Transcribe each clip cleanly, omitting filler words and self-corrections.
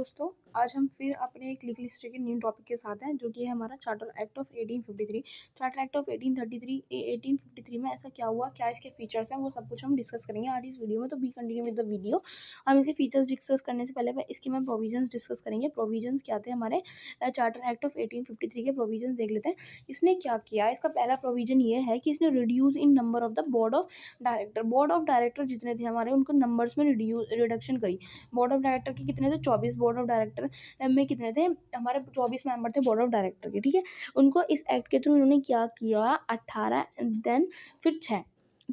दोस्तों, आज हम फिर अपने एक लीगल हिस्ट्री के न्यू टॉपिक के साथ हैं, जो कि है हमारा charter act of 1853। Charter act of 1853 में ऐसा क्या हुआ, क्या इसके फीचर्स हैं, वो सब कुछ हम डिस्कस करेंगे आज इस वीडियो में। तो B continue with the video. हम इसके फीचर्स डिस्कस करने से पहले इसके मैं प्रोविजंस डिस्कस करेंगे। प्रोविजंस क्या थे हमारे चार्टर एक्ट ऑफ 1853 के प्रोविजंस देख लेते हैं। इसने क्या किया, इसका पहला प्रोविजन ये है कि इसने reduce in number of the board of director. Board of director जितने थे हमारे, उनको नंबर्स में रिडक्शन करी। बोर्ड ऑफ डायरेक्टर के कितने थे, 24। बोर्ड ऑफ डायरेक्टर में कितने थे हमारे, 24 मेंबर थे बोर्ड ऑफ डायरेक्टर के। ठीक है, उनको इस एक्ट के थ्रू इन्होंने क्या किया, 18 देन फिर 6।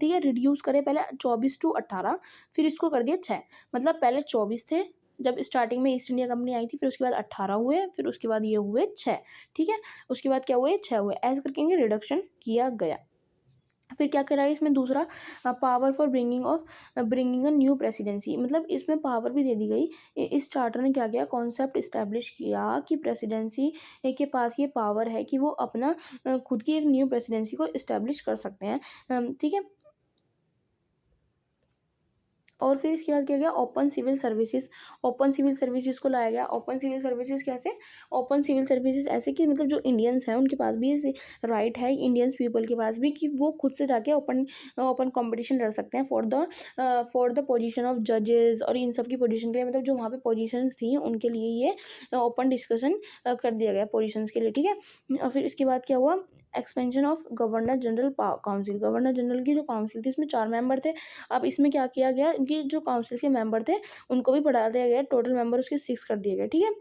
ठीक है, रिड्यूस करे पहले 24 टू 18, फिर इसको कर दिया 6। मतलब पहले 24 थे जब स्टार्टिंग में ईस्ट इंडिया कंपनी आई थी, फिर उसके बाद 18 हुए, फिर उसके बाद ये हुए 6। ठीक है, उसके बाद क्या हुए, 6 हुए। ऐसे करके इनके रिडक्शन किया गया। फिर क्या करा है इसमें दूसरा, power for bringing a new presidency. मतलब इसमें पावर भी दे दी गई। इस चार्टर ने क्या किया, कॉन्सेप्ट इस्टेब्लिश किया कि प्रेसिडेंसी के पास ये पावर है कि वो अपना खुद की एक न्यू प्रेसिडेंसी को इस्टेब्लिश कर सकते हैं। ठीक है, और फिर इसके बाद क्या गया, open civil services. Open civil services को लाया गया। ओपन सिविल सर्विसेज कैसे, ओपन सिविल सर्विसेज ऐसे कि मतलब जो इंडियंस हैं उनके पास भी राइट है, इंडियंस पीपल के पास भी, कि वो खुद से जाके ओपन ओपन कंपटीशन लड़ सकते हैं फॉर द पोजीशन ऑफ जजेस और इन सब की पोजीशन के लिए। मतलब जो वहाँ पे पोजीशंस थी उनके लिए ये ओपन डिस्कशन कर दिया गया पोजीशंस के लिए। ठीक है, और फिर इसके बाद क्या हुआ, expansion of governor general council. Governor general की जो काउंसिल थी उसमें 4 मेंबर थे। अब इसमें क्या किया गया, इनकी जो काउंसिल के मेंबर थे उनको भी बढ़ा दिया गया, टोटल मेंबर उसके 6 कर दिए गए। ठीक है,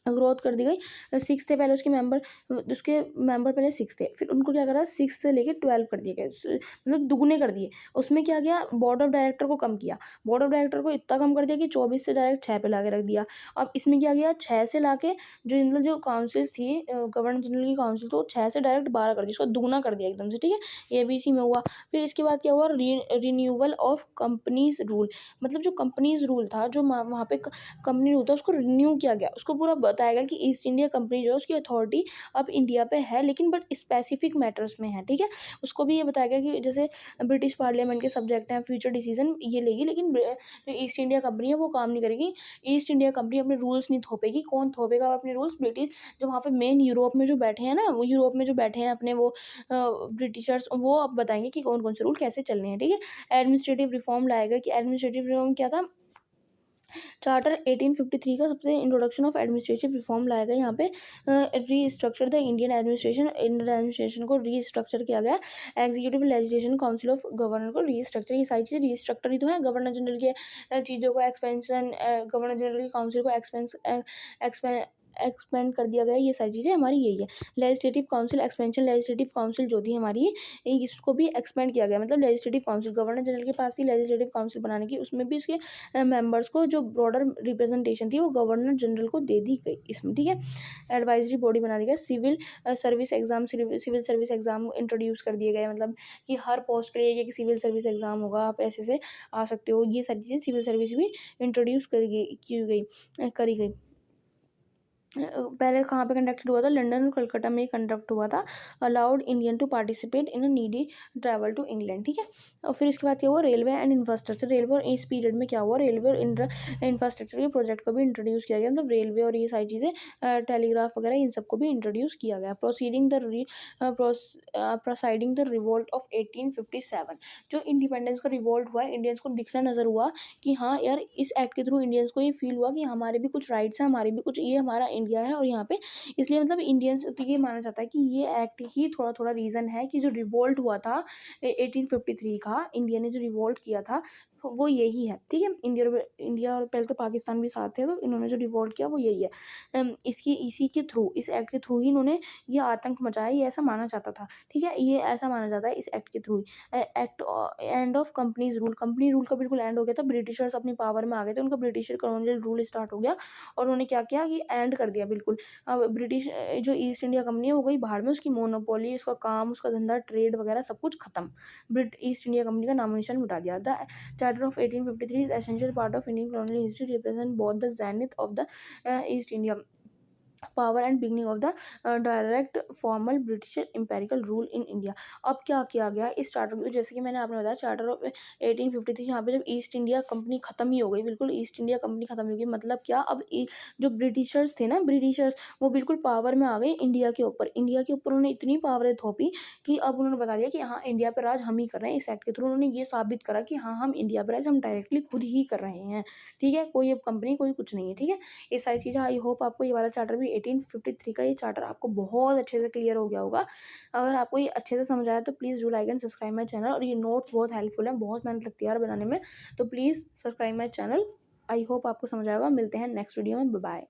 ग्रोथ कर दी गई। 6 थे पहले उसके मेंबर पहले 6 थे, फिर उनको क्या करा, 6 से लेके 12 कर दिए गए, मतलब दुगने कर दिए। उसमें क्या गया, बोर्ड ऑफ डायरेक्टर को कम किया। बोर्ड ऑफ डायरेक्टर को इतना कम कर दिया कि 24 से डायरेक्ट 6 पे ला के रख दिया। अब इसमें क्या गया, 6 से ला के जो मतलब जो काउंसिल्स थी, गवर्नर जनरल की काउंसिल, तो 6 से डायरेक्ट 12 कर दिया, उसको दुगना कर दिया एकदम से। ठीक है, ये भी इसी में हुआ। फिर इसके बाद क्या हुआ, रिन्यूअल ऑफ कंपनीज रूल। मतलब जो कंपनीज रूल था, जो वहाँ पे कंपनी रूल था, उसको रिन्यू किया गया। उसको पूरा बताया गया कि ईस्ट इंडिया कंपनी जो है उसकी अथॉरिटी अब इंडिया पे है, लेकिन बट स्पेसिफिक मैटर्स में है। ठीक है, उसको भी ये बताया गया कि जैसे ब्रिटिश पार्लियामेंट के सब्जेक्ट हैं, फ्यूचर डिसीजन ये लेगी, लेकिन जो ईस्ट इंडिया कंपनी है वो काम नहीं करेगी। ईस्ट इंडिया कंपनी अपने रूल्स नहीं थोपेगी। कौन थोपेगा अपने रूल्स, ब्रिटिश। जो वहाँ पे मेन यूरोप में जो बैठे हैं ना, वो यूरोप में जो बैठे हैं अपने वो ब्रिटिशर्स, वो अब बताएंगे कि कौन कौन से रूल कैसे चलने हैं। ठीक है, एडमिनिस्ट्रेटिव रिफॉर्म लाएगा। कि एडमिनिस्ट्रेटिव रिफॉर्म क्या था, चार्टर 1853 का सबसे इंट्रोडक्शन ऑफ एडमिनिस्ट्रेटिव रिफॉर्म लाया गया। यहाँ पे रीस्ट्रक्चर द इंडियन एडमिनिस्ट्रेशन को रीस्ट्रक्चर किया गया। Executive legislation council of governor को रीस्ट्रक्चर, ये सारी चीज़ें रीस्ट्रक्चर ही तो है। गवर्नर जनरल के चीज़ों को एक्सपेंशन, गवर्नर जनरल की काउंसिल को एक्सपेंड कर दिया गया। ये सारी चीज़ें हमारी यही है। Legislative council expansion, legislative council जो थी हमारी, इसको भी एक्सपेंड किया गया। मतलब लेजिस्लेटिव काउंसिल गवर्नर जनरल के पास थी लेजिस्लेटिव काउंसिल बनाने की, उसमें भी उसके मेंबर्स को जो ब्रॉडर रिप्रेजेंटेशन थी वो गवर्नर जनरल को दे दी गई इसमें। ठीक है, एडवाइजरी बॉडी बना दी गई। सिविल सर्विस एग्जाम इंट्रोड्यूस कर दिए गए। मतलब कि हर पोस्ट के लिए एक सिविल सर्विस एग्जाम होगा, आप ऐसे से आ सकते हो। ये सारी चीज़ें सिविल सर्विस भी इंट्रोड्यूस करी गई। पहले कहाँ पे कंडक्टेड हुआ था, लंदन और कलकत्ता में कंडक्ट हुआ था। Allowed Indian to participate in a needy travel to England. ठीक है, और फिर इसके बाद क्या हुआ, रेलवे एंड इंफ्रास्ट्रक्चर। रेलवे और इस पीरियड में क्या हुआ, रेलवे और इंफ्रास्ट्रक्चर के प्रोजेक्ट को भी इंट्रोड्यूस किया गया। मतलब रेलवे और ये सारी चीज़ें, टेलीग्राफ वगैरह, इन सबको भी इंट्रोड्यूस किया गया। प्रोसाइडिंग द रिवोल्ट ऑफ 1857। जो इंडिपेंडेंस का रिवोल्ट हुआ, इंडियंस को दिखना नजर हुआ कि हाँ यार, इस एक्ट के थ्रू इंडियंस को ये फील हुआ कि हमारे भी कुछ राइट्स हैं, हमारे भी कुछ, ये हमारा इंडिया है और यहाँ पे। इसलिए मतलब इंडियंस ये माना जाता है कि ये एक्ट ही थोड़ा थोड़ा रीज़न है कि जो रिवोल्ट हुआ था 1853 का, इंडिया ने जो रिवोल्ट किया था वो यही है। ठीक है, इंडिया और पहले तो पाकिस्तान भी साथ थे, तो इन्होंने जो रिवोल्ट किया वो यही है। इसी के थ्रू, इस एक्ट के थ्रू ही इन्होंने ये आतंक मचाया, ये ऐसा माना जाता था। ठीक है, ये ऐसा माना जाता है इस एक्ट के through he. Act end of companies rule, company rule का बिल्कुल एंड हो गया था। ब्रिटिशर्स अपनी पावर में आ गए थे, उनका ब्रिटिशर कॉलोनियल रूल स्टार्ट हो गया और उन्होंने क्या किया कि एंड कर दिया बिल्कुल। अब ब्रिटिश जो ईस्ट इंडिया कंपनी है वो गई बाहर में, उसकी मोनोपोली, उसका काम, उसका धंधा, ट्रेड वगैरह सब कुछ खत्म। ईस्ट इंडिया कंपनी का नामो निशान मिटा दिया। The charter of 1853 is essential part of Indian colonial history, represent both the zenith of the East India power and beginning of the direct formal British empirical rule in India. अब क्या किया गया इस चार्टर, जैसे कि मैंने आपने बताया चार्टर ऑफ 1853, यहाँ पे जब ईस्ट इंडिया कंपनी खत्म ही हो गई, बिल्कुल ईस्ट इंडिया कंपनी खत्म ही हो गई, मतलब क्या अब जो ब्रिटिशर्स थे ना, ब्रिटिशर्स वो बिल्कुल पावर में आ गए इंडिया के ऊपर। इंडिया के ऊपर उन्होंने इतनी पावरें थोपी कि अब उन्होंने बता दिया कि हाँ इंडिया पर राज हम ही कर रहे हैं। इस एक्ट के थ्रू उन्होंने ये साबित करा कि हाँ हम इंडिया पर राज हम डायरेक्टली खुद ही कर रहे हैं। ठीक है, कोई अब कंपनी कोई कुछ नहीं है। ठीक है, ये सारी चीज़ें, आई होप आपको ये वाला चार्टर भी 1853 का ये चार्टर आपको बहुत अच्छे से क्लियर हो गया होगा। अगर आपको ये अच्छे से समझ आया तो please do like and subscribe my channel. और ये नोट्स बहुत हेल्पफुल हैं, बहुत मेहनत लगती है यार बनाने में, तो please subscribe my channel. I hope आपको समझ आएगा। मिलते हैं नेक्स्ट वीडियो में, बाय बाय।